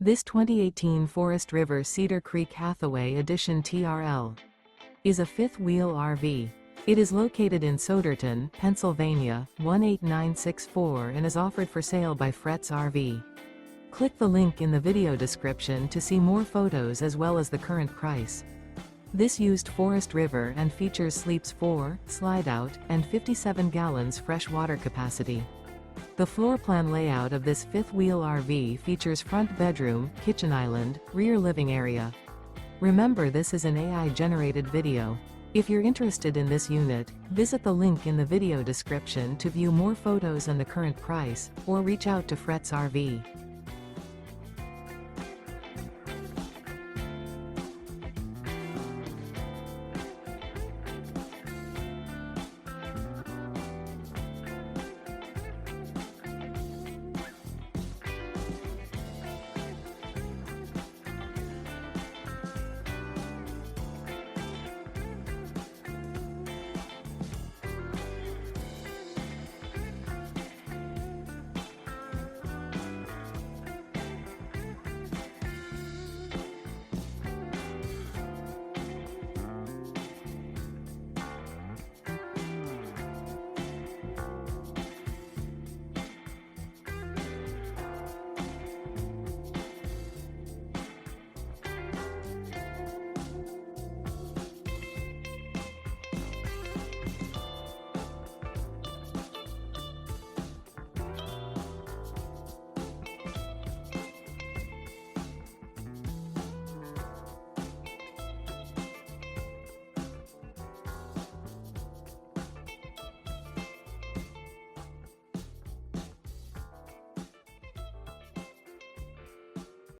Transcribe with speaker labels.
Speaker 1: This 2018 Forest River Cedar Creek Hathaway Edition TRL is a fifth-wheel RV. It is located in Souderton, Pennsylvania, 18964 and is offered for sale by Fretz RV. Click the link in the video description to see more photos as well as the current price. This used Forest River and features sleeps 4, slide-out, and 57 gallons fresh water capacity. The floor plan layout of this fifth-wheel RV features front bedroom, kitchen island, rear living area. Remember, this is an AI-generated video. If you're interested in this unit, visit the link in the video description to view more photos and the current price, or reach out to Fretz RV.